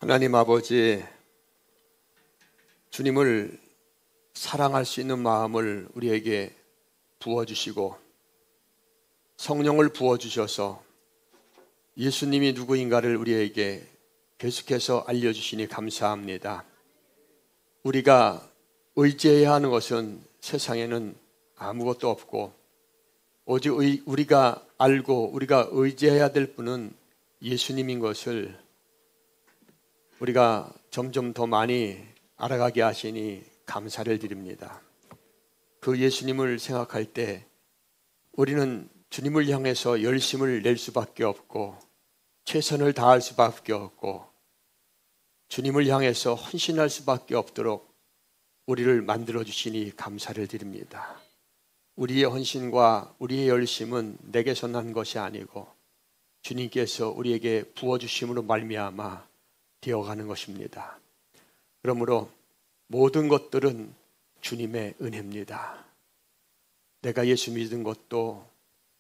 하나님 아버지, 주님을 사랑할 수 있는 마음을 우리에게 부어주시고 성령을 부어주셔서 예수님이 누구인가를 우리에게 계속해서 알려주시니 감사합니다. 우리가 의지해야 하는 것은 세상에는 아무것도 없고 오직 우리가 알고 우리가 의지해야 될 분은 예수님인 것을 우리가 점점 더 많이 알아가게 하시니 감사를 드립니다. 그 예수님을 생각할 때 우리는 주님을 향해서 열심을 낼 수밖에 없고 최선을 다할 수밖에 없고 주님을 향해서 헌신할 수밖에 없도록 우리를 만들어 주시니 감사를 드립니다. 우리의 헌신과 우리의 열심은 내게서 난 것이 아니고 주님께서 우리에게 부어주심으로 말미암아 되어가는 것입니다. 그러므로 모든 것들은 주님의 은혜입니다. 내가 예수 믿은 것도,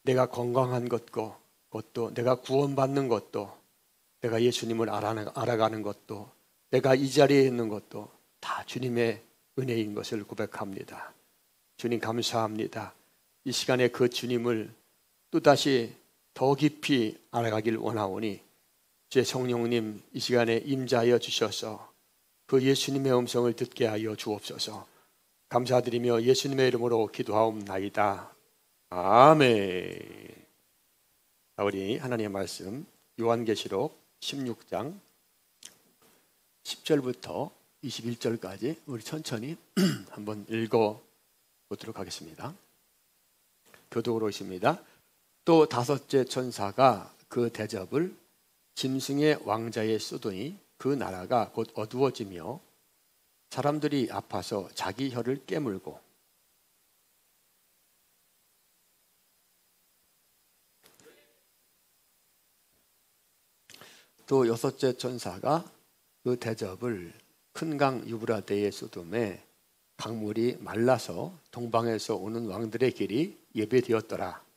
내가 건강한 것도, 내가 구원받는 것도, 내가 예수님을 알아가는 것도, 내가 이 자리에 있는 것도 다 주님의 은혜인 것을 고백합니다. 주님 감사합니다. 이 시간에 그 주님을 또다시 더 깊이 알아가길 원하오니 주의 성령님 이 시간에 임재하여 주셔서 그 예수님의 음성을 듣게 하여 주옵소서. 감사드리며 예수님의 이름으로 기도하옵나이다. 아멘. 우리 하나님의 말씀 요한계시록 16장 10절부터 21절까지 우리 천천히 한번 읽어보도록 하겠습니다. 교독으로 있습니다. 또 다섯째 천사가 그 대접을 짐승의 왕자에 쏘더니 그 나라가 곧 어두워지며 사람들이 아파서 자기 혀를 깨물고 또 여섯째 천사가 그 대접을 큰 강 유브라데에 쏘듬에 강물이 말라서 동방에서 오는 왕들의 길이 예배되었더라.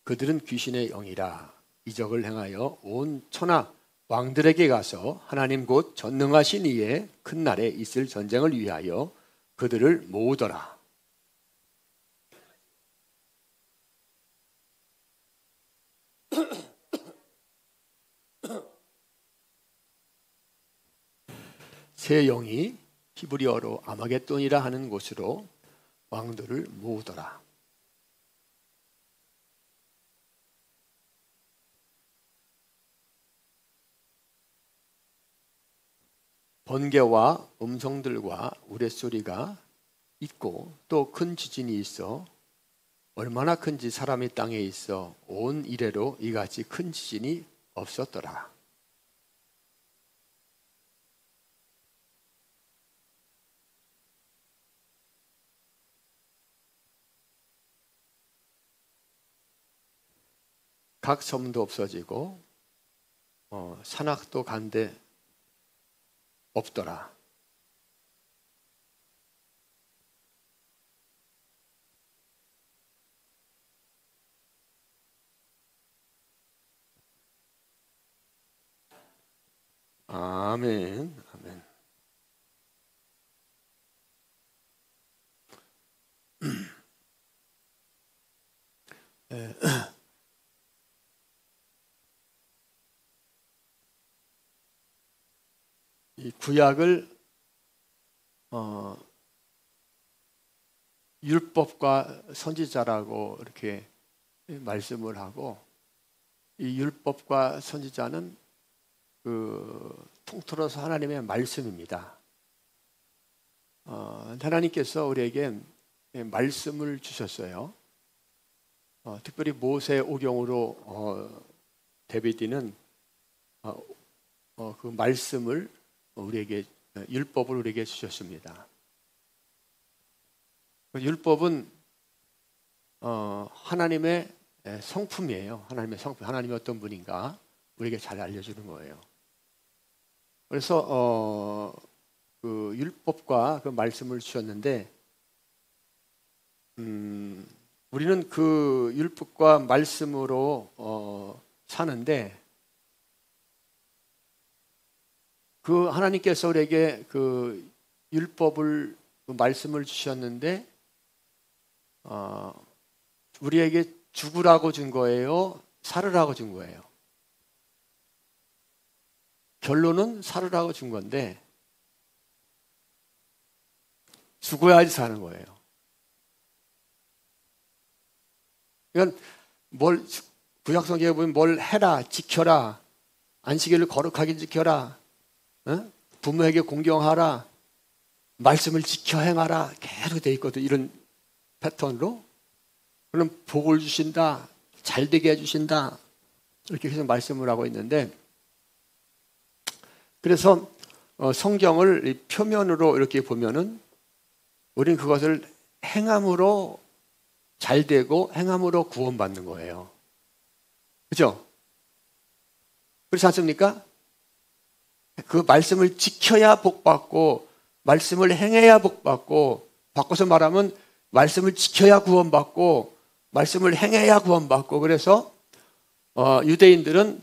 그들은 귀신의 영이라 이적을 행하여 온 천하 왕들에게 가서 하나님 곧 전능하신 이의 큰 날에 있을 전쟁을 위하여 그들을 모으더라. 새 영이 히브리어로 아마겟돈이라 하는 곳으로 왕들을 모으더라. 번개와 음성들과 우레소리가 있고 또 큰 지진이 있어 얼마나 큰지 사람이 땅에 있어 온 이래로 이같이 큰 지진이 없었더라. 각 섬도 없어지고 산악도 간데 없더라. 아멘. 아멘. 이 구약을 율법과 선지자라고 이렇게 말씀을 하고 이 율법과 선지자는 통틀어서 하나님의 말씀입니다. 하나님께서 우리에게 말씀을 주셨어요. 특별히 모세 오경으로 데비드는 그 말씀을 우리에게 율법을 우리에게 주셨습니다. 율법은 하나님의 성품이에요. 하나님의 성품, 하나님이 어떤 분인가 우리에게 잘 알려주는 거예요. 그래서 그 율법과 그 말씀을 주셨는데 우리는 그 율법과 말씀으로 사는데, 그 하나님께서 우리에게 그 율법을, 그 말씀을 주셨는데 우리에게 죽으라고 준 거예요? 살으라고 준 거예요? 결론은 살으라고 준 건데 죽어야지 사는 거예요. 그러니까 구약성경에 보면 뭘 해라, 지켜라, 안식일을 거룩하게 지켜라, 부모에게 공경하라, 말씀을 지켜 행하라, 계속 돼 있거든. 이런 패턴으로. 그럼 복을 주신다, 잘되게 해주신다, 이렇게 계속 말씀을 하고 있는데, 그래서 성경을 표면으로 이렇게 보면은 우리는 그것을 행함으로 잘되고 행함으로 구원받는 거예요. 그렇죠? 그렇지 않습니까? 그 말씀을 지켜야 복받고 말씀을 행해야 복받고, 바꿔서 말하면 말씀을 지켜야 구원받고 말씀을 행해야 구원받고. 그래서 유대인들은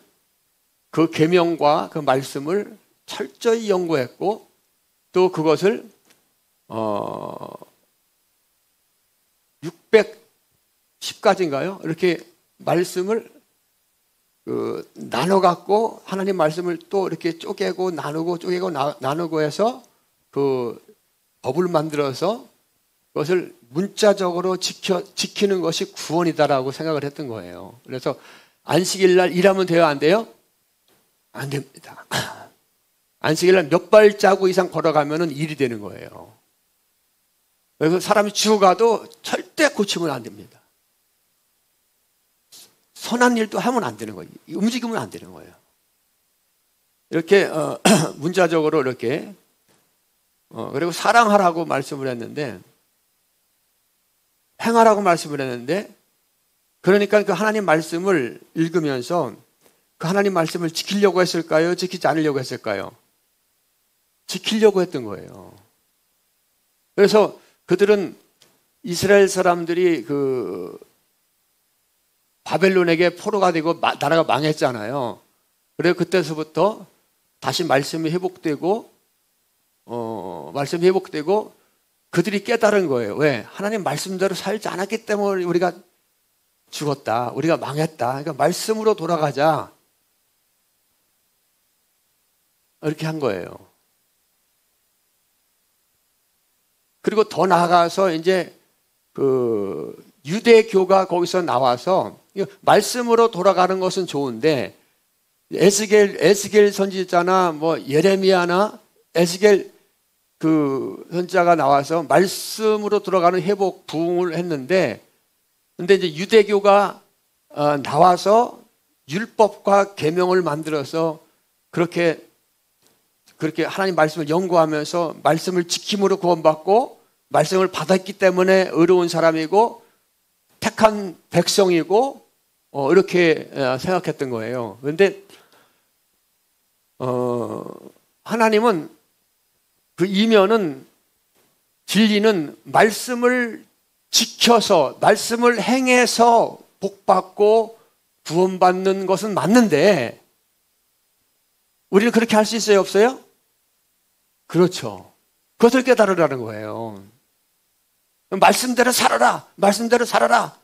그 계명과 그 말씀을 철저히 연구했고, 또 그것을 610가지인가요? 이렇게 말씀을 나눠 갖고 하나님 말씀을 또 이렇게 쪼개고 나누고 쪼개고 나누고 해서 그 법을 만들어서 그것을 문자적으로 지키는 것이 구원이다라고 생각을 했던 거예요. 그래서 안식일 날 일하면 돼요, 안 돼요? 안 됩니다. 안식일 날 몇 발자국 이상 걸어가면 일이 되는 거예요. 그래서 사람이 죽어가도 절대 고치면 안 됩니다. 선한 일도 하면 안 되는 거예요. 움직이면 안 되는 거예요. 이렇게 문자적으로 이렇게 그리고 사랑하라고 말씀을 했는데, 행하라고 말씀을 했는데, 그러니까 그 하나님 말씀을 읽으면서 그 하나님 말씀을 지키려고 했을까요? 지키지 않으려고 했을까요? 지키려고 했던 거예요. 그래서 그들은 이스라엘 사람들이 그 바벨론에게 포로가 되고 나라가 망했잖아요. 그래서 그때서부터 다시 말씀이 회복되고 그들이 깨달은 거예요. 왜? 하나님 말씀대로 살지 않았기 때문에 우리가 죽었다, 우리가 망했다. 그러니까 말씀으로 돌아가자, 이렇게 한 거예요. 그리고 더 나아가서 이제 그 유대교가 거기서 나와서 말씀으로 돌아가는 것은 좋은데, 에스겔 선지자나 뭐 예레미야나 에스겔 그 선지자가 나와서 말씀으로 돌아가는 회복 부흥을 했는데, 근데 이제 유대교가 나와서 율법과 계명을 만들어서 그렇게 하나님 말씀을 연구하면서 말씀을 지킴으로 구원받고 말씀을 받았기 때문에 의로운 사람이고 택한 백성이고 이렇게 생각했던 거예요. 그런데 하나님은 그 이면은, 진리는 말씀을 지켜서 말씀을 행해서 복받고 구원받는 것은 맞는데, 우리는 그렇게 할 수 있어요, 없어요? 그렇죠. 그것을 깨달으라는 거예요. 말씀대로 살아라, 말씀대로 살아라.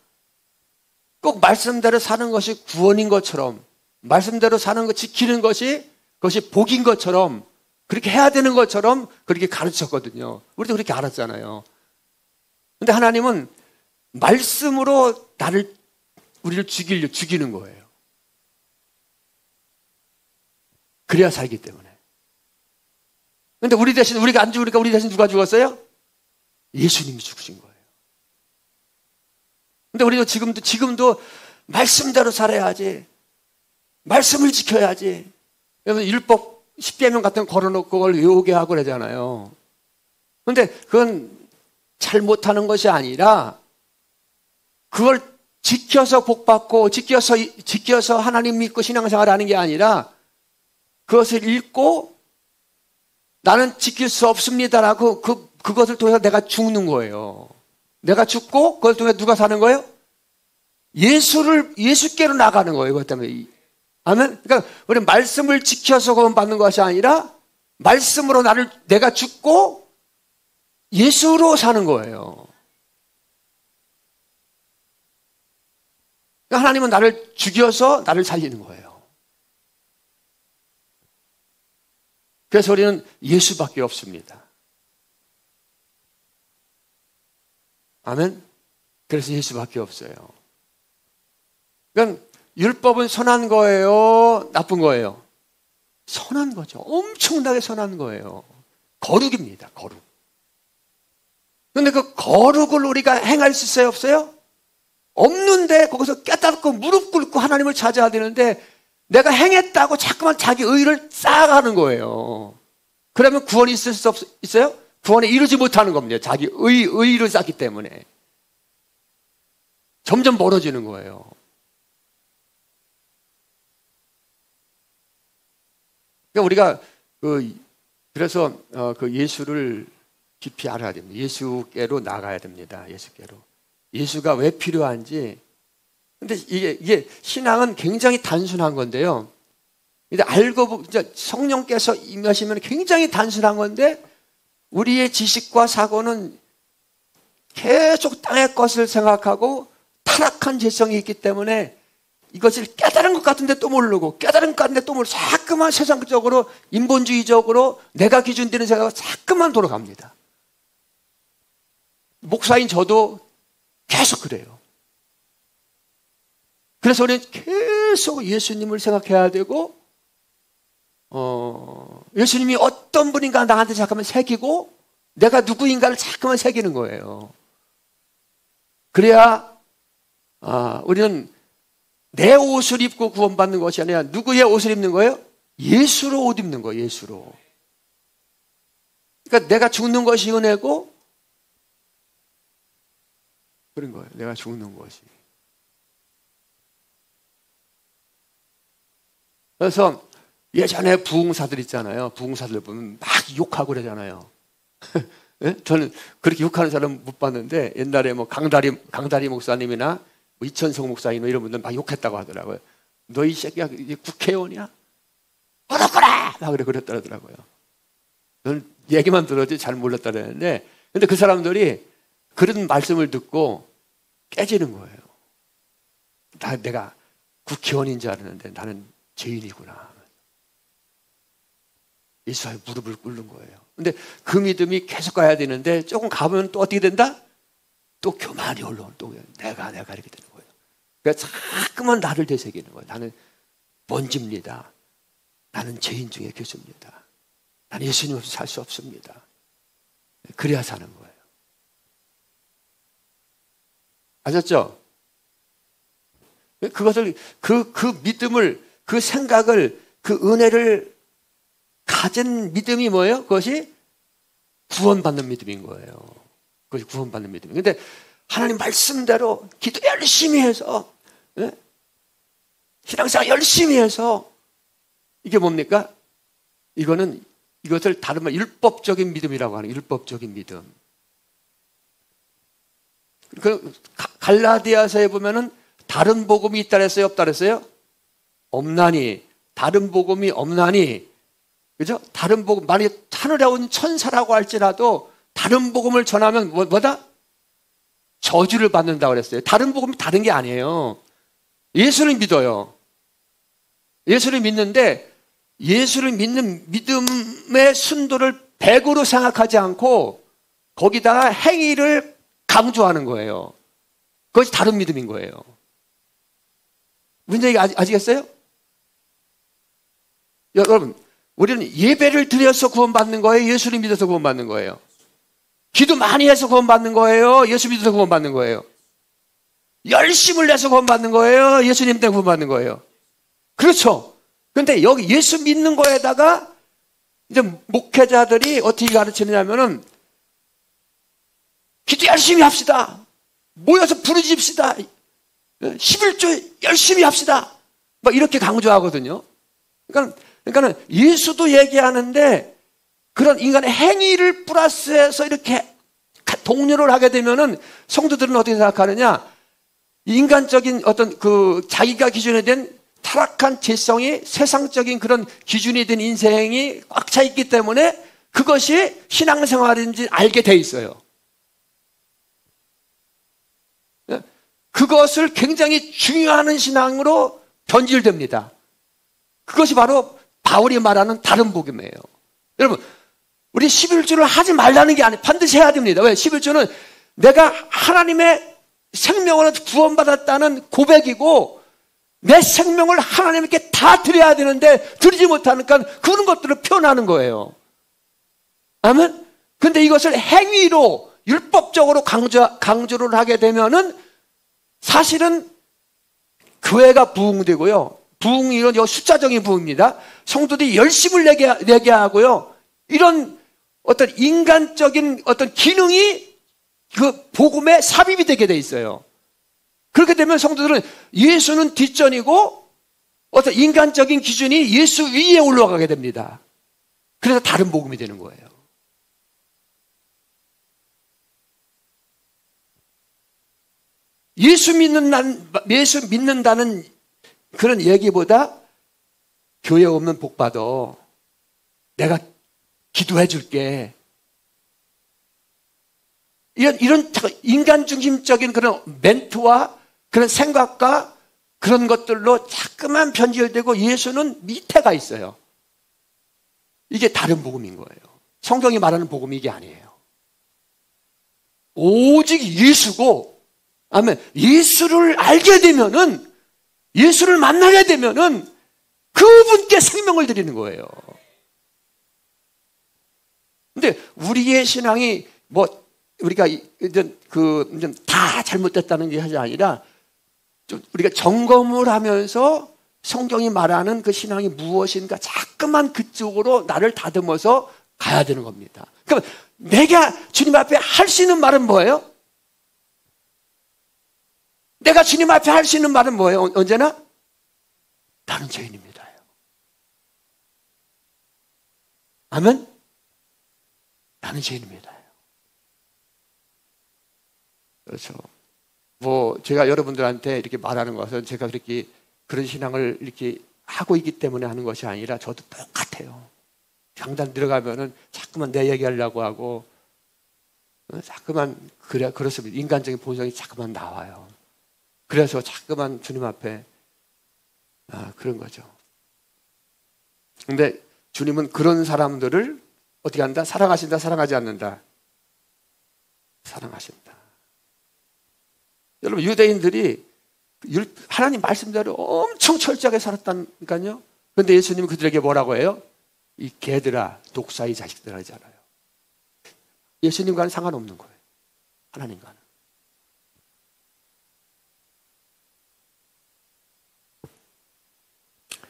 꼭 말씀대로 사는 것이 구원인 것처럼, 말씀대로 사는 것, 지키는 것이 그것이 복인 것처럼, 그렇게 해야 되는 것처럼 그렇게 가르쳤거든요. 우리도 그렇게 알았잖아요. 근데 하나님은 말씀으로 우리를 죽이는 거예요. 그래야 살기 때문에. 근데 우리 대신, 우리가 안 죽으니까 우리 대신 누가 죽었어요? 예수님이 죽으신 거예요. 근데 우리도 지금도 말씀대로 살아야지, 말씀을 지켜야지. 여러분, 율법 10계명 같은 거 걸어놓고 그걸 외우게 하고 그러잖아요. 근데 그건 잘못하는 것이 아니라 그걸 지켜서 복받고 지켜서 하나님 믿고 신앙생활 하는 게 아니라, 그것을 읽고 나는 지킬 수 없습니다라고 그것을 통해서 내가 죽는 거예요. 내가 죽고 그걸 통해 누가 사는 거예요? 예수께로 나가는 거예요. 그것 때문에. 아멘? 그러니까 우리 말씀을 지켜서 구원받는 것이 아니라 말씀으로 내가 죽고 예수로 사는 거예요. 그러니까 하나님은 나를 죽여서 나를 살리는 거예요. 그래서 우리는 예수밖에 없습니다. 아멘? 그래서 예수밖에 없어요. 그러니까 율법은 선한 거예요? 나쁜 거예요? 선한 거죠. 엄청나게 선한 거예요. 거룩입니다. 거룩. 그런데 그 거룩을 우리가 행할 수 있어요? 없어요? 없는데 거기서 깨닫고 무릎 꿇고 하나님을 찾아야 되는데 내가 행했다고 자꾸만 자기 의를 쌓아가는 거예요. 그러면 구원이 있을 수 있어요? 구원에 이르지 못하는 겁니다. 자기 의를 쌓기 때문에. 점점 멀어지는 거예요. 그러니까 우리가 그래서 그 예수를 깊이 알아야 됩니다. 예수께로 나가야 됩니다. 예수께로. 예수가 왜 필요한지. 근데 이게 신앙은 굉장히 단순한 건데요. 근데 알고 성령께서 임하시면 굉장히 단순한 건데 우리의 지식과 사고는 계속 땅의 것을 생각하고 타락한 재성이 있기 때문에 이것을 깨달은 것 같은데 또 모르고 깨달은 것 같은데 또 모르고 자꾸만 세상적으로 인본주의적으로 내가 기준 되는 생각으로 자꾸만 돌아갑니다. 목사인 저도 계속 그래요. 그래서 우리는 계속 예수님을 생각해야 되고 예수님이 어떤 분인가 나한테 잠깐만 새기고 내가 누구인가를 잠깐만 새기는 거예요. 그래야 우리는 내 옷을 입고 구원받는 것이 아니라 누구의 옷을 입는 거예요? 예수로 옷 입는 거예요. 예수로. 그러니까 내가 죽는 것이 은혜고 그런 거예요. 내가 죽는 것이. 그래서 예전에 부흥사들 있잖아요. 부흥사들 보면 막 욕하고 그러잖아요. 네? 저는 그렇게 욕하는 사람 못 봤는데 옛날에 뭐 강다리 목사님이나 뭐 이천성 목사님 이런 분들 막 욕했다고 하더라고요. 너 이 새끼야 이게 국회의원이야? 어떡하라! 막 그랬더라고요. 저는 얘기만 들었지 잘 몰랐다 그랬는데 근데 그 사람들이 그런 말씀을 듣고 깨지는 거예요. 내가 국회의원인 줄 알았는데 나는 죄인이구나. 예수의 무릎을 꿇는 거예요. 근데 그 믿음이 계속 가야 되는데 조금 가면 또 어떻게 된다? 또 교만이 올라오는 또 내가 이렇게 되는 거예요. 그러니까 자꾸만 나를 되새기는 거예요. 나는 먼지입니다. 나는 죄인 중에 교수입니다. 나는 예수님 없이 살 수 없습니다. 그래야 사는 거예요. 아셨죠? 그것을 그 믿음을 그 생각을 그 은혜를 가진 믿음이 뭐예요? 그것이 구원받는 믿음인 거예요. 그것이 구원받는 믿음이에요. 근데 하나님 말씀대로 기도 열심히 해서 신앙생활 열심히 해서 이게 뭡니까? 이것을 다른 말 율법적인 믿음이라고 하는 율법적인 믿음. 그 갈라디아서에 보면은 다른 복음이 있다 그랬어요? 없다 그랬어요? 없나니. 다른 복음이 없나니. 그죠? 다른 복음, 만약에 하늘에 온 천사라고 할지라도 다른 복음을 전하면 뭐다? 저주를 받는다고 그랬어요. 다른 복음이 다른 게 아니에요. 예수를 믿어요. 예수를 믿는데 예수를 믿는 믿음의 순도를 100으로 생각하지 않고 거기다가 행위를 강조하는 거예요. 그것이 다른 믿음인 거예요. 문제가 아시겠어요? 여러분, 우리는 예배를 드려서 구원받는 거예요? 예수를 믿어서 구원받는 거예요? 기도 많이 해서 구원받는 거예요? 예수 믿어서 구원받는 거예요? 열심을 내서 구원받는 거예요? 예수님 때문에 구원받는 거예요? 그렇죠. 그런데 여기 예수 믿는 거에다가 이제 목회자들이 어떻게 가르치느냐면은 기도 열심히 합시다. 모여서 부르짖읍시다. 11조 열심히 합시다. 막 이렇게 강조하거든요. 그러니까 예수도 얘기하는데 그런 인간의 행위를 플러스해서 이렇게 동료를 하게 되면은 성도들은 어떻게 생각하느냐? 인간적인 어떤 자기가 기준에 된 타락한 죄성이 세상적인 그런 기준이 된 인생이 꽉 차 있기 때문에 그것이 신앙생활인지 알게 돼 있어요. 그것을 굉장히 중요한 신앙으로 변질됩니다. 그것이 바로 바울이 말하는 다른 복음이에요. 여러분, 우리 11조를 하지 말라는 게 아니에요. 반드시 해야 됩니다. 왜? 11조는 내가 하나님의 생명으로 구원받았다는 고백이고 내 생명을 하나님께 다 드려야 되는데 드리지 못하니까 그런 것들을 표현하는 거예요. 아멘? 근데 이것을 행위로 율법적으로 강조를 하게 되면은 사실은 교회가 부흥되고요. 부흥이론 이거 숫자적인 부흥입니다. 성도들이 열심을 내게 하고요. 이런 어떤 인간적인 어떤 기능이 그 복음에 삽입이 되게 돼 있어요. 그렇게 되면 성도들은 예수는 뒷전이고 어떤 인간적인 기준이 예수 위에 올라가게 됩니다. 그래서 다른 복음이 되는 거예요. 예수 믿는다는 그런 얘기보다 교회 오면 복 받아. 내가 기도해 줄게. 이런 인간 중심적인 그런 멘트와 그런 생각과 그런 것들로 자꾸만 변질되고 예수는 밑에가 있어요. 이게 다른 복음인 거예요. 성경이 말하는 복음이 이게 아니에요. 오직 예수고, 아멘. 예수를 알게 되면은, 예수를 만나게 되면은 그분께 생명을 드리는 거예요. 근데 우리의 신앙이 우리가 다 잘못됐다는 게 아니라 좀 우리가 점검을 하면서 성경이 말하는 그 신앙이 무엇인가 자꾸만 그쪽으로 나를 다듬어서 가야 되는 겁니다. 그럼 내가 주님 앞에 할 수 있는 말은 뭐예요? 내가 주님 앞에 할 수 있는 말은 뭐예요? 언제나? 나는 죄인입니다. 아멘? 나는 죄인입니다. 그렇죠. 제가 여러분들한테 이렇게 말하는 것은 제가 그렇게 그런 신앙을 이렇게 하고 있기 때문에 하는 것이 아니라 저도 똑같아요. 강단 들어가면은 자꾸만 내 얘기하려고 하고, 자꾸만, 그렇습니다. 인간적인 본성이 자꾸만 나와요. 그래서 자꾸만 주님 앞에, 그런 거죠. 근데 주님은 그런 사람들을 어떻게 한다? 사랑하신다, 사랑하지 않는다? 사랑하신다. 여러분, 유대인들이 하나님 말씀대로 엄청 철저하게 살았다니까요. 그런데 예수님은 그들에게 뭐라고 해요? 이 개들아, 독사의 자식들아 하잖아요. 예수님과는 상관없는 거예요. 하나님과는.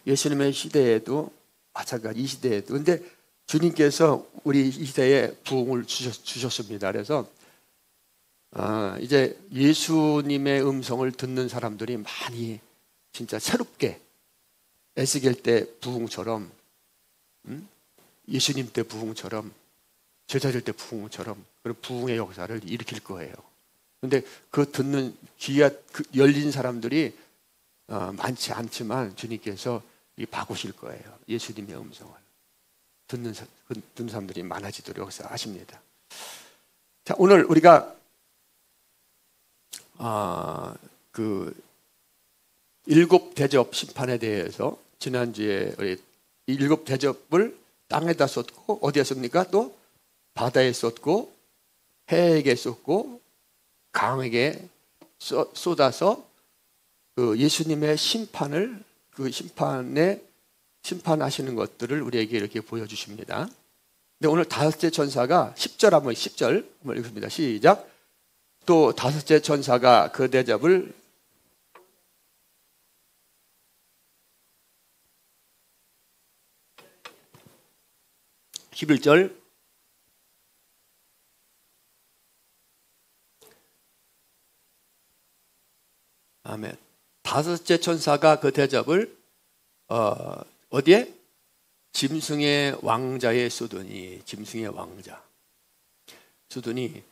예수님의 시대에도 마찬가지, 이 시대에도. 근데 주님께서 우리 이 시대에 부흥을 주셨습니다. 그래서 이제 예수님의 음성을 듣는 사람들이 많이 진짜 새롭게 에스겔 때 부흥처럼, 예수님 때 부흥처럼, 제자들 때 부흥처럼 그런 부흥의 역사를 일으킬 거예요. 그런데 그 듣는 귀가 열린 사람들이 많지 않지만 주님께서 바꾸실 거예요. 예수님의 음성을 듣는 사람들이 많아지도록 역사하십니다. 자, 오늘 우리가 일곱 대접 심판에 대해서 지난주에 우리 일곱 대접을 땅에다 쏟고 어디에 쏟습니까? 또 바다에 쏟고 해에게 쏟고 강에게 쏟아서 그 예수님의 심판을 심판하시는 것들을 우리에게 이렇게 보여주십니다. 근데 오늘 다섯째 천사가 10절 한번 읽습니다. 시작. 또 다섯째 천사가 그 대접을 11절 아멘. 다섯째 천사가 그 대접을 어디에? 짐승의 왕자에 쏟으니, 짐승의 왕자 쏟으니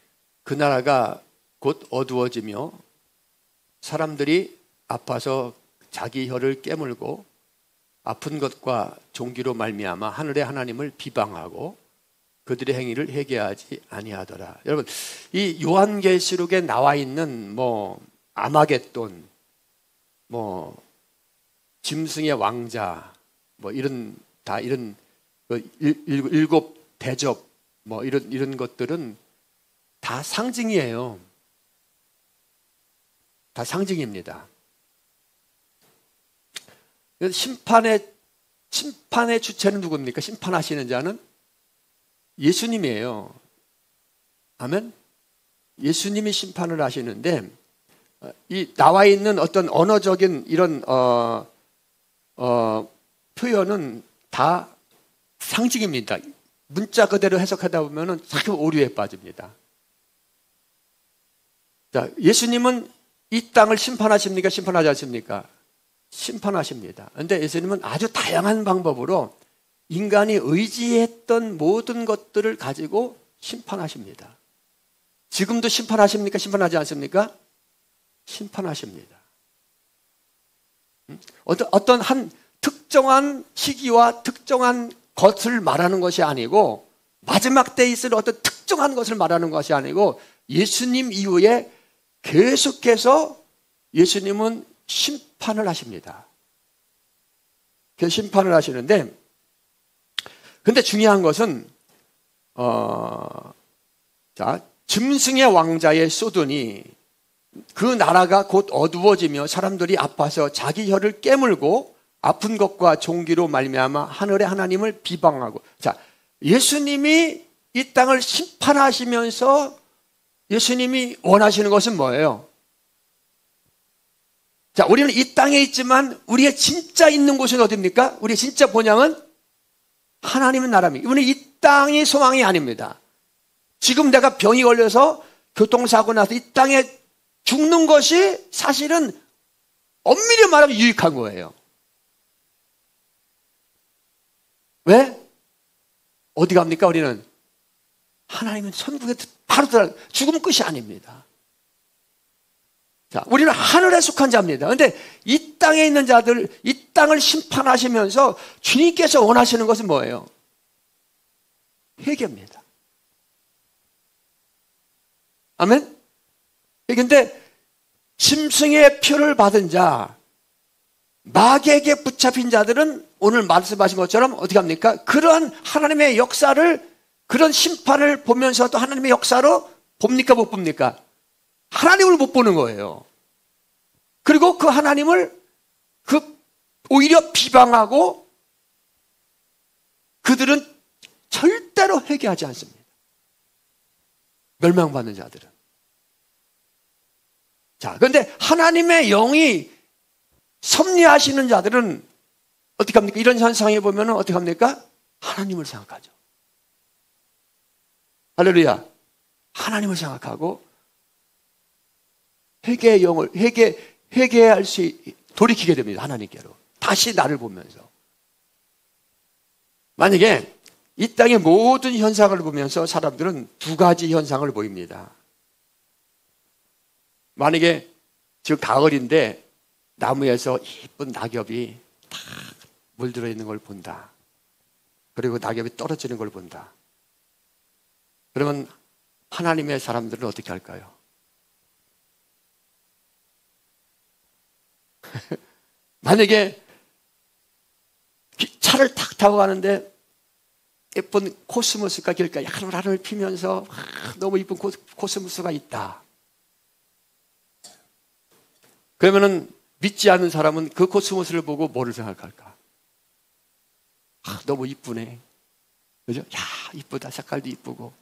그 나라가 곧 어두워지며 사람들이 아파서 자기 혀를 깨물고 아픈 것과 종기로 말미암아 하늘의 하나님을 비방하고 그들의 행위를 회개하지 아니하더라. 여러분, 이 요한계시록에 나와 있는 아마겟돈, 짐승의 왕자, 이런 일곱 대접, 이런 것들은 다 상징이에요. 다 상징입니다. 심판의 주체는 누굽니까? 심판하시는 자는 예수님이에요. 아멘? 예수님이 심판을 하시는데, 이 나와 있는 어떤 언어적인 이런 표현은 다 상징입니다. 문자 그대로 해석하다 보면은 자꾸 오류에 빠집니다. 자, 예수님은 이 땅을 심판하십니까? 심판하지 않습니까? 심판하십니다. 그런데 예수님은 아주 다양한 방법으로 인간이 의지했던 모든 것들을 가지고 심판하십니다. 지금도 심판하십니까? 심판하지 않습니까? 심판하십니다. 어떤 한 특정한 시기와 특정한 것을 말하는 것이 아니고, 마지막 때에 있을 어떤 특정한 것을 말하는 것이 아니고, 예수님 이후에 계속해서 예수님은 심판을 하십니다. 심판을 하시는데, 근데 중요한 것은 짐승의 왕자의 소돈이, 그 나라가 곧 어두워지며 사람들이 아파서 자기 혀를 깨물고 아픈 것과 종기로 말미암아 하늘의 하나님을 비방하고. 자, 예수님이 이 땅을 심판하시면서 예수님이 원하시는 것은 뭐예요? 자, 우리는 이 땅에 있지만 우리의 진짜 있는 곳은 어디입니까? 우리의 진짜 본향은 하나님의 나라입니다. 우리는 이 땅이 소망이 아닙니다. 지금 내가 병이 걸려서 교통사고 나서 이 땅에 죽는 것이 사실은 엄밀히 말하면 유익한 거예요. 왜? 어디 갑니까? 우리는 하나님은 천국에 바로 들어가. 죽으면 끝이 아닙니다. 자, 우리는 하늘에 속한 자입니다. 그런데 이 땅에 있는 자들, 이 땅을 심판하시면서 주님께서 원하시는 것은 뭐예요? 회개입니다. 아멘? 그런데 짐승의 표를 받은 자, 마귀에게 붙잡힌 자들은 오늘 말씀하신 것처럼 어떻게 합니까? 그러한 하나님의 역사를, 그런 심판을 보면서도 하나님의 역사로 봅니까? 못 봅니까? 하나님을 못 보는 거예요. 그리고 그 하나님을 오히려 비방하고, 그들은 절대로 회개하지 않습니다. 멸망받는 자들은. 자, 그런데 하나님의 영이 섭리하시는 자들은 어떻게 합니까? 이런 현상에 보면 어떻게 합니까? 하나님을 생각하죠. 할렐루야. 하나님을 생각하고 회개의 영을 회개할 수 돌이키게 됩니다. 하나님께로. 다시 나를 보면서. 만약에 이 땅의 모든 현상을 보면서 사람들은 두 가지 현상을 보입니다. 만약에 지금 가을인데 나무에서 이쁜 낙엽이 다 물들어 있는 걸 본다. 그리고 낙엽이 떨어지는 걸 본다. 그러면 하나님의 사람들은 어떻게 할까요? 만약에 차를 탁 타고 가는데 예쁜 코스모스가 길가에 하늘하늘 피면서 너무 예쁜 코스모스가 있다. 그러면은 믿지 않는 사람은 그 코스모스를 보고 뭐를 생각할까? 너무 이쁘네. 그죠? 야, 이쁘다. 색깔도 이쁘고.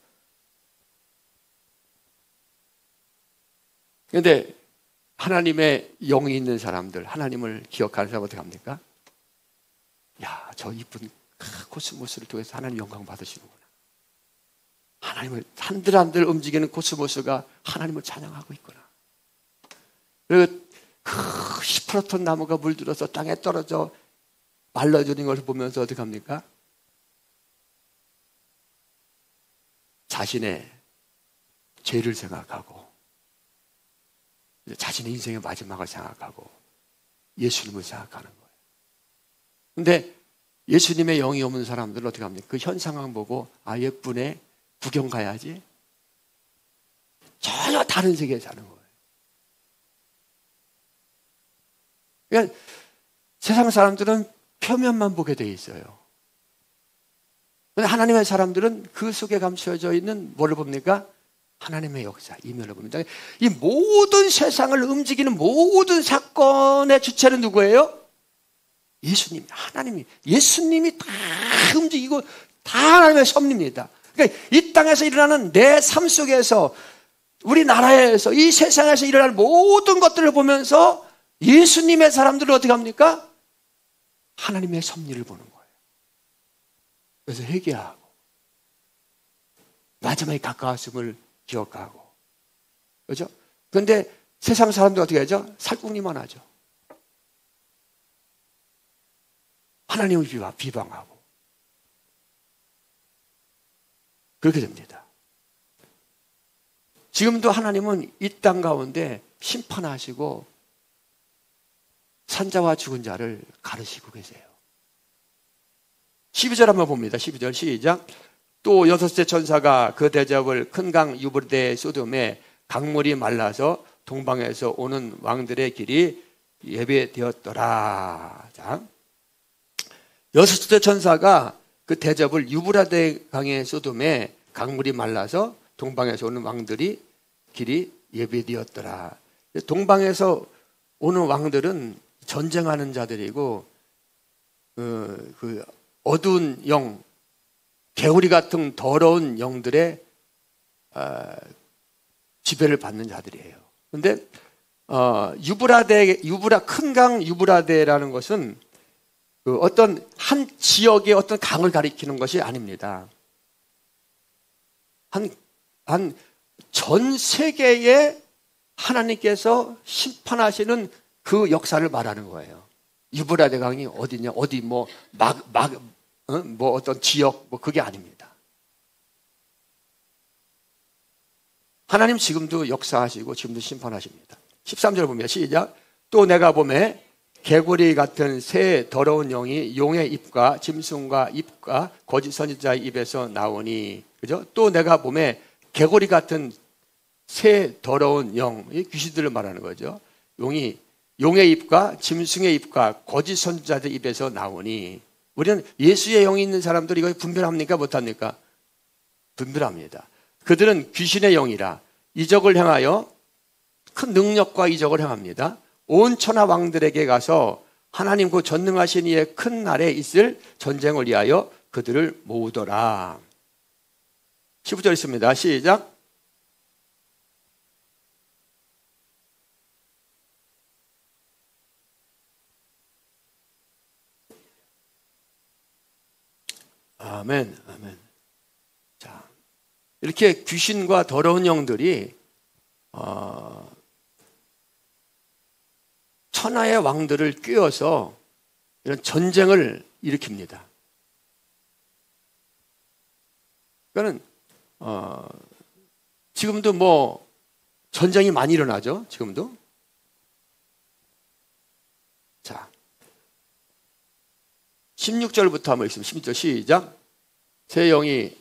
그런데 하나님의 영이 있는 사람들, 하나님을 기억하는 사람 어떻게 합니까? 야, 저 이쁜 코스모스를 통해서 하나님 영광 받으시는구나. 하나님을 한들한들 움직이는 코스모스가 하나님을 찬양하고 있구나. 그리고 그 시퍼렇던 나무가 물들어서 땅에 떨어져 말라지는 것을 보면서 어떻게 합니까? 자신의 죄를 생각하고 자신의 인생의 마지막을 생각하고 예수님을 생각하는 거예요. 근데 예수님의 영이 없는 사람들은 어떻게 합니까? 그 현 상황 보고 아 예쁘네, 구경 가야지. 전혀 다른 세계에 사는 거예요. 그러니까 세상 사람들은 표면만 보게 돼 있어요. 그런데 하나님의 사람들은 그 속에 감춰져 있는 뭐를 봅니까? 하나님의 역사, 이면을 봅니다. 이 모든 세상을 움직이는 모든 사건의 주체는 누구예요? 예수님, 하나님이, 예수님이 다 움직이고 다 하나님의 섭리입니다. 그러니까 이 땅에서 일어나는 내 삶 속에서 우리나라에서 이 세상에서 일어나는 모든 것들을 보면서 예수님의 사람들은 어떻게 합니까? 하나님의 섭리를 보는 거예요. 그래서 회개하고 마지막에 가까웠음을 기억하고, 그렇죠? 그런데 세상 사람들 어떻게 하죠? 살궁리만 하죠. 하나님을 비방하고 그렇게 됩니다. 지금도 하나님은 이 땅 가운데 심판하시고 산자와 죽은 자를 가르치고 계세요. 12절 한번 봅니다. 12절 시작. 또 여섯째 천사가 그 대접을 큰 강 유브라데 소돔에 강물이 말라서 동방에서 오는 왕들의 길이 예배되었더라. 자, 여섯째 천사가 그 대접을 유브라데 강의 소돔에 강물이 말라서 동방에서 오는 왕들이 길이 예배되었더라. 동방에서 오는 왕들은 전쟁하는 자들이고 그 어두운 영, 개구리 같은 더러운 영들의 지배를 받는 자들이에요. 그런데 큰 강 유브라데라는 것은 그 어떤 한 지역의 어떤 강을 가리키는 것이 아닙니다. 한 전 세계에 하나님께서 심판하시는 그 역사를 말하는 거예요. 유브라데 강이 어디냐, 어디 뭐 어떤 지역 그게 아닙니다. 하나님 지금도 역사하시고 지금도 심판하십니다. 13절 보면 시작. 또 내가 보매 개구리 같은 새 더러운 영이 용의 입과 짐승과 입과 거짓 선지자의 입에서 나오니, 그죠? 또 내가 보매 개구리 같은 새 더러운 영, 귀신들을 말하는 거죠. 용의 입과 짐승의 입과 거짓 선지자의 입에서 나오니, 우리는 예수의 영이 있는 사람들이 이걸 분별합니까? 못합니까? 분별합니다. 그들은 귀신의 영이라 이적을 행하여 큰 능력과 이적을 행합니다. 온 천하 왕들에게 가서 하나님 그 전능하신 이의 큰 날에 있을 전쟁을 위하여 그들을 모으더라. 15절 있습니다. 시작. 아멘, 아멘. 자, 이렇게 귀신과 더러운 영들이 천하의 왕들을 꿰어서 이런 전쟁을 일으킵니다. 그러니까는 지금도 뭐 전쟁이 많이 일어나죠. 지금도. 자, 16절부터 한번 읽습니다. 16절 시작. 새 영이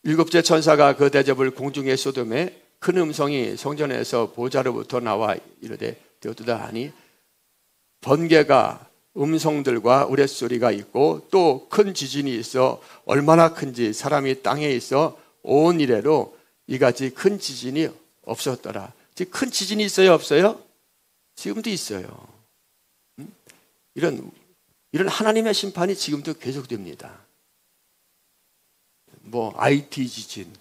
일곱째 천사가 그 대접을 공중의 소돔에 큰 음성이 성전에서 보좌로부터 나와 이르되 되었도다 하니 번개가 음성들과 우레소리가 있고 또 큰 지진이 있어 얼마나 큰지 사람이 땅에 있어 온 이래로 이같이 큰 지진이 없었더라. 지금 큰 지진이 있어요, 없어요? 지금도 있어요. 이런 하나님의 심판이 지금도 계속됩니다. 뭐 IT 지진,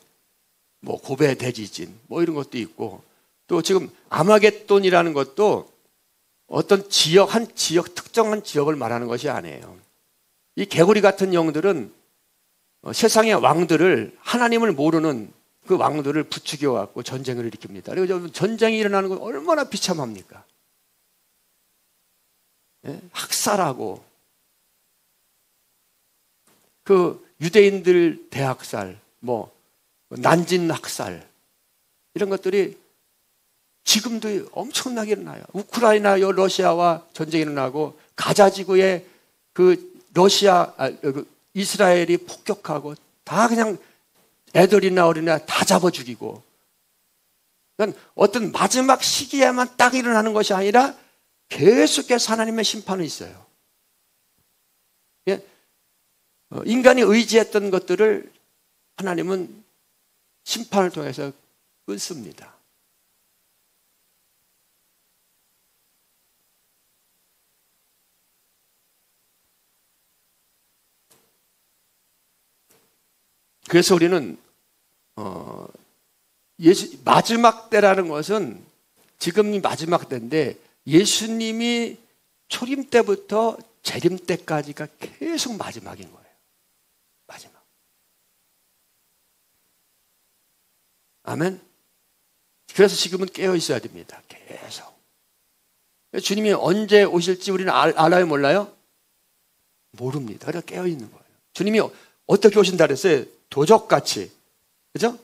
뭐 고베 대지진, 뭐 이런 것도 있고, 또 지금 아마겟돈이라는 것도 어떤 지역, 특정한 지역을 말하는 것이 아니에요. 이 개구리 같은 영들은 세상의 왕들을, 하나님을 모르는 그 왕들을 부추겨 갖고 전쟁을 일으킵니다. 그리고 전쟁이 일어나는 건 얼마나 비참합니까? 학살하고, 그 유대인들 대학살, 난진 학살 이런 것들이 지금도 엄청나게 일어나요. 우크라이나 러시아와 전쟁이 일어나고 가자 지구에 이스라엘이 폭격하고 다 그냥 애들이나 어린애 다 잡아 죽이고, 그러니까 어떤 마지막 시기에만 딱 일어나는 것이 아니라 계속해서 하나님의 심판은 있어요. 인간이 의지했던 것들을 하나님은 심판을 통해서 끊습니다. 그래서 우리는 마지막 때라는 것은 지금이 마지막 때인데 예수님이 초림 때부터 재림 때까지가 계속 마지막인 거예요. 마지막. 아멘. 그래서 지금은 깨어 있어야 됩니다. 계속. 주님이 언제 오실지 우리는 알아요, 몰라요? 모릅니다. 그래서 깨어 있는 거예요. 주님이 어떻게 오신다 그랬어요? 도적같이. 그죠?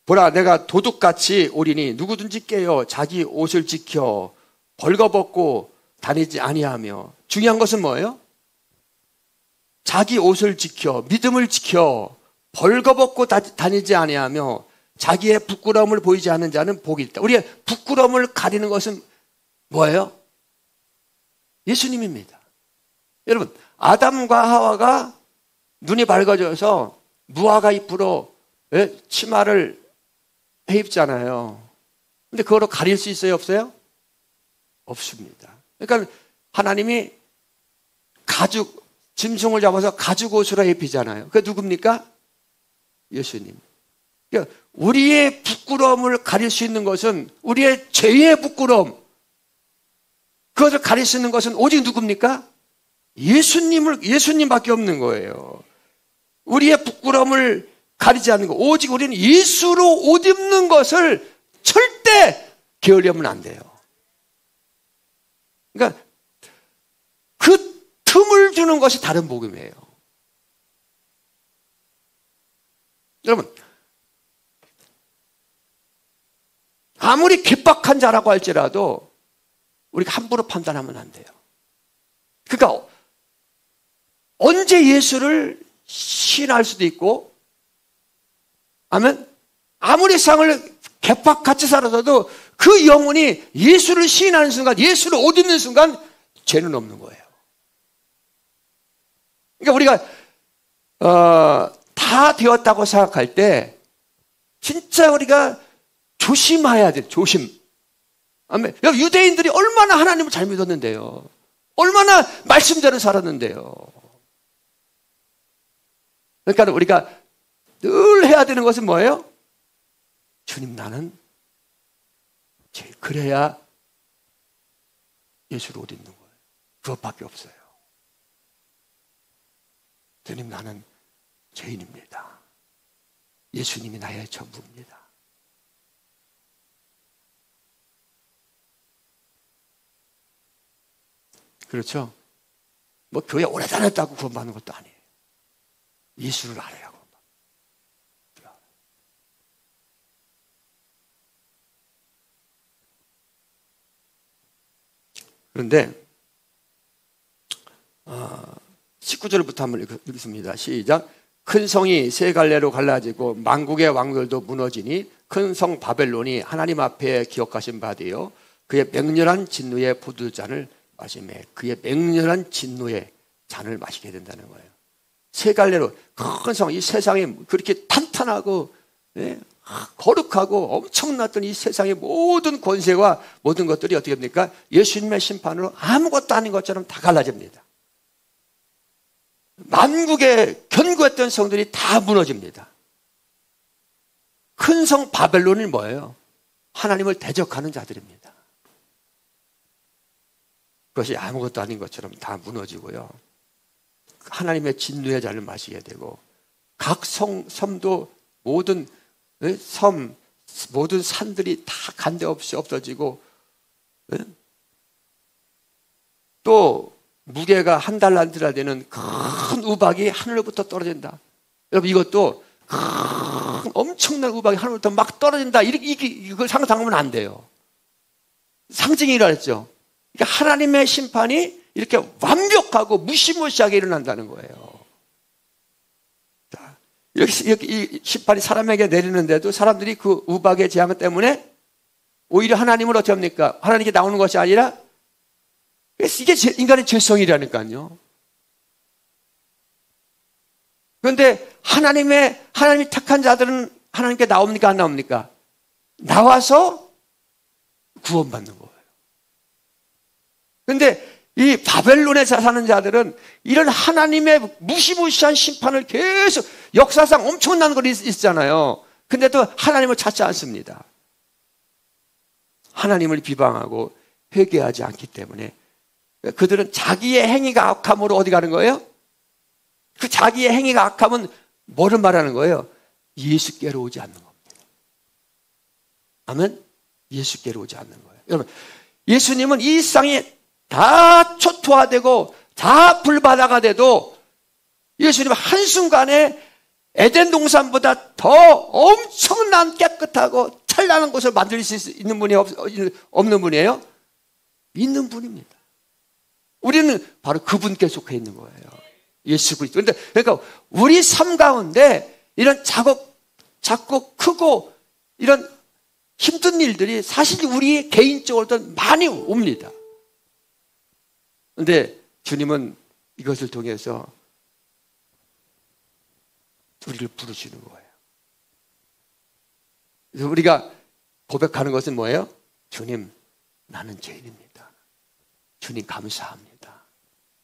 보라, 내가 도둑같이 오리니 누구든지 깨어 자기 옷을 지켜 벌거벗고 다니지 아니하며. 중요한 것은 뭐예요? 자기 옷을 지켜, 믿음을 지켜 벌거벗고 다니지 아니하며 자기의 부끄러움을 보이지 않는 자는 복이 있다. 우리의 부끄러움을 가리는 것은 뭐예요? 예수님입니다. 여러분, 아담과 하와가 눈이 밝아져서 무화과 잎으로 치마를 해입잖아요. 근데 그거로 가릴 수 있어요, 없어요? 없습니다. 그러니까 하나님이 짐승을 잡아서 가죽 옷으로 입히잖아요. 그게 누굽니까? 예수님. 그러니까 우리의 부끄러움을 가릴 수 있는 것은 우리의 죄의 부끄러움, 그것을 가릴 수 있는 것은 오직 누굽니까? 예수님밖에 없는 거예요. 우리의 부끄러움을 가리지 않는 거, 오직 우리는 예수로 옷 입는 것을 절대 게으르면 안 돼요. 그러니까 그 틈을 주는 것이 다른 복음이에요. 여러분, 아무리 개박한 자라고 할지라도 우리가 함부로 판단하면 안 돼요. 그러니까 언제 예수를 시인할 수도 있고, 아무리 세상을 개박같이 살아서도 그 영혼이 예수를 시인하는 순간, 예수를 옷 입는 순간 죄는 없는 거예요. 그러니까 우리가 다 되었다고 생각할 때 진짜 우리가 조심해야 돼요. 조심. 아멘. 유대인들이 얼마나 하나님을 잘 믿었는데요. 얼마나 말씀대로 살았는데요. 그러니까 우리가 늘 해야 되는 것은 뭐예요? 주님, 나는 그래야 예수를 옷 입는 거예요. 그것밖에 없어요. 주님, 나는 죄인입니다. 예수님이 나의 전부입니다. 그렇죠? 교회 오래 다녔다고 구원받는 것도 아니에요. 예수를 알아야 구원받는 거예요. 그런데 19절부터 한번 읽겠습니다. 시작. 큰 성이 세 갈래로 갈라지고 만국의 왕들도 무너지니 큰 성 바벨론이 하나님 앞에 기억하신 바 되어 그의 맹렬한 진노의 포도잔을 마시매. 그의 맹렬한 진노의 잔을 마시게 된다는 거예요. 세 갈래로 큰 성, 이 세상이 그렇게 탄탄하고 거룩하고 엄청났던 이 세상의 모든 권세와 모든 것들이 어떻게 됩니까? 예수님의 심판으로 아무것도 아닌 것처럼 다 갈라집니다. 만국에 견고했던 성들이 다 무너집니다. 큰 성 바벨론이 뭐예요? 하나님을 대적하는 자들입니다. 그것이 아무것도 아닌 것처럼 다 무너지고요. 하나님의 진노의 잔을 마시게 되고 각 섬도 모든 모든 산들이 다 간데없이 없어지고 또 무게가 한 달란트나 되는 큰 우박이 하늘로부터 떨어진다. 여러분 이것도 엄청난 우박이 하늘부터 막 떨어진다. 이걸 상상하면 안 돼요. 상징이라 했죠. 그러니까 하나님의 심판이 이렇게 완벽하고 무시무시하게 일어난다는 거예요. 자, 이렇게 이 심판이 사람에게 내리는데도 사람들이 그 우박의 재앙 때문에 오히려 하나님을 어떻게 합니까? 하나님께 나오는 것이 아니라 이게 인간의 죄성이라니까요. 그런데 하나님이 택한 자들은 하나님께 나옵니까? 안 나옵니까? 나와서 구원받는 거예요. 그런데 이 바벨론에 사는 자들은 이런 하나님의 무시무시한 심판을 계속 역사상 엄청난 걸 있잖아요. 근데 또 하나님을 찾지 않습니다. 하나님을 비방하고 회개하지 않기 때문에 그들은 자기의 행위가 악함으로 어디 가는 거예요? 그 자기의 행위가 악하면 뭐를 말하는 거예요? 예수께로 오지 않는 겁니다. 아멘? 예수께로 오지 않는 거예요. 여러분, 예수님은 이 세상에 다 초토화되고 다 불바다가 돼도 예수님은 한순간에 에덴 동산보다 더 엄청난 깨끗하고 찬란한 곳을 만들 수 있는 분이 없는 분이에요? 있는 분입니다. 우리는 바로 그분께 속해 있는 거예요. 예수 그리스도. 그러니까 우리 삶 가운데 이런 작고 크고 이런 힘든 일들이 사실 우리 개인적으로도 많이 옵니다. 그런데 주님은 이것을 통해서 우리를 부르시는 거예요. 그래서 우리가 고백하는 것은 뭐예요? 주님, 나는 죄인입니다. 주님 감사합니다.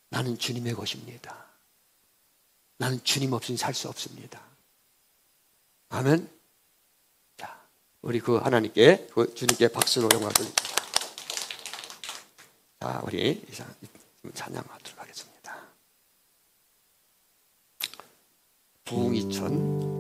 나는 주님의 것입니다. 나는 주님 없이는 살 수 없습니다. 아멘. 자, 우리 그 하나님께, 그 주님께 박수로 영광 돌립니다. 자, 우리 찬양하도록 하겠습니다. 부흥이천